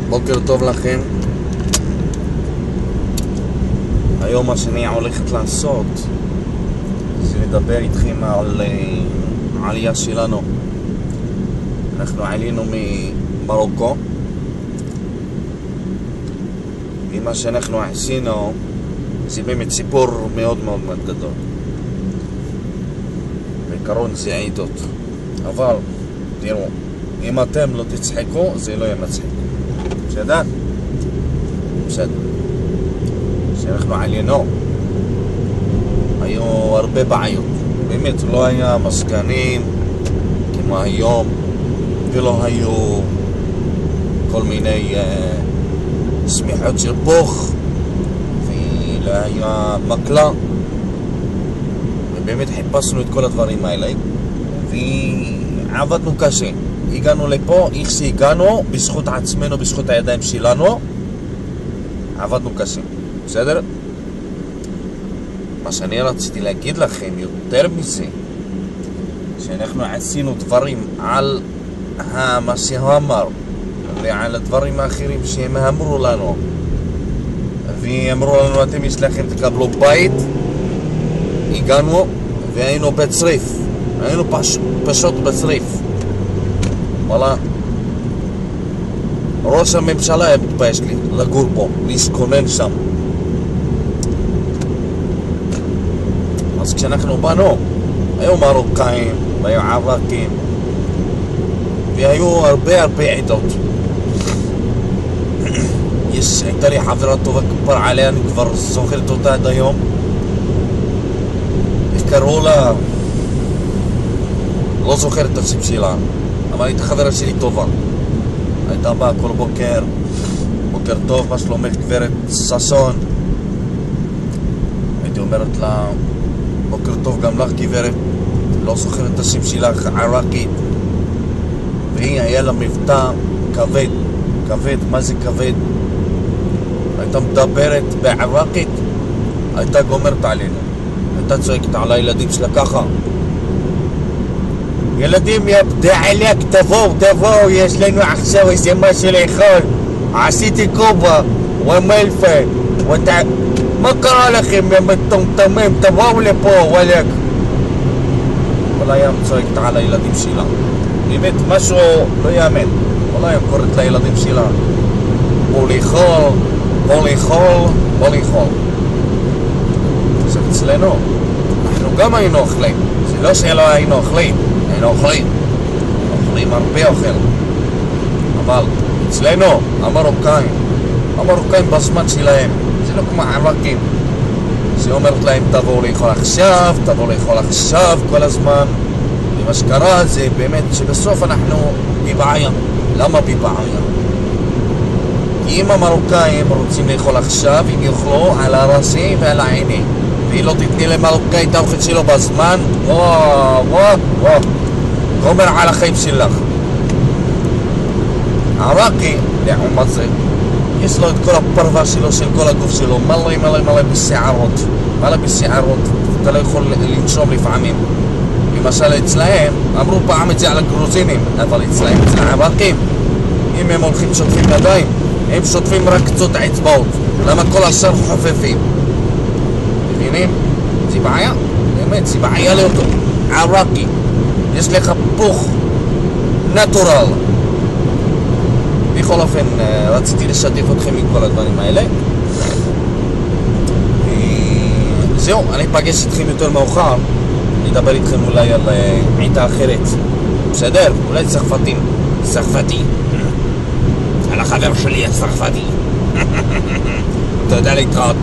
בוקר טוב לכם. היום מה שאני הולכת לעשות זה לדבר איתכם על העלייה שלנו. אנחנו עלינו ממרוקו, ומה שאנחנו עשינו זה באמת סיפור מאוד מאוד מאוד גדול. בעיקרון זה עידות, אבל תראו, אם אתם לא תצחקו זה לא יהיה מצחיק. בסדר? בסדר. כשאנחנו עלינו היו הרבה בעיות, באמת לא היה מסגנים כמו היום, ולא היו כל מיני סמיכות של פוך, ולא היה מקלה, ובאמת חיפשנו את כל הדברים האלה ועבדנו קשה. הגענו לפה, איך שהגענו, בזכות עצמנו, בזכות הידיים שלנו, עבדנו קשה. בסדר? מה שאני רציתי להגיד לכם יותר מזה, שאנחנו עשינו דברים על מה שאמר ועל הדברים האחרים שהם אמרו לנו, ואמרו לנו אתם יש לכם תקבלו בית. הגענו והיינו בצריף, היינו פשוט בצריף. וואלה, ראש הממשלה היה מתבייש לי לגור פה, להסכונן שם. אז כשאנחנו באנו, היו מרוקאים והיו ערקים והיו הרבה עדות. הייתה לי חברה טובה כבר עליה, אני כבר זוכרת אותה עד היום, וקראו לה, לא זוכר את השם שלה, אבל הייתה חברה שלי טובה. הייתה באה כל בוקר, בוקר טוב, מה שלומך גברת ששון? הייתי אומרת לה, בוקר טוב גם לך גברת, לא זוכר את השם שלך, ערקית. והיא היה לה מבטא כבד, כבד, מה זה כבד? הייתה מדברת בערקית, הייתה גומרת עלינו, הייתה צועקת על הילדים שלה ככה, ילדים יא בדעלק, תבואו, יש לנו עכשיו איזה משהו לאכול, עשיתי קובה ומלפה, מה קרה לכם יא מטומטמים, תבואו לפה וואלק. כל היום צועקת על הילדים שלה, באמת משהו לא יאמן. כל היום קוראת לילדים שלה בוא לאכול. עכשיו אצלנו אנחנו גם היינו אוכלים, זה לא שלא היינו אוכלים, היינו אוכלים הרבה אוכל, אבל אצלנו המרוקאים בזמן שלהם זה לא כמו ערקים, זה אומרת להם תבואו לאכול עכשיו כל הזמן. ומה שקרה זה באמת שבסוף אנחנו בבעיה. למה בבעיה? כי אם המרוקאים רוצים לאכול עכשיו, הם יאכלו על הראשי ועל העיני, והיא לא תתני למרוקאי את האוכל שלו בזמן, וואו, גומר על החיים שלך. ערקי, לעומת זה, יש לו את כל הפרווה שלו, של כל הגוף שלו, מלא בשערות, אתה לא יכול לנשום לפעמים. למשל אצלהם, אמרו פעם את זה על הגרוזינים, אבל אצלהם, אצל הערקים, אם הם הולכים שוטפים ידיים, הם שוטפים רק קצות האצבעות, למה כל השאר חופפים? מבינים? זה בעיה, באמת, זה בעיה לאותו ערקי. יש לך פוך נטורל. בכל אופן, רציתי לשתף אתכם עם כל הדברים האלה. זהו, אני אפגש איתכם יותר מאוחר, נדבר איתכם אולי על עידה אחרת. בסדר? אולי צרפתי. על החבר שלי הצרפתי. תודה להתראות.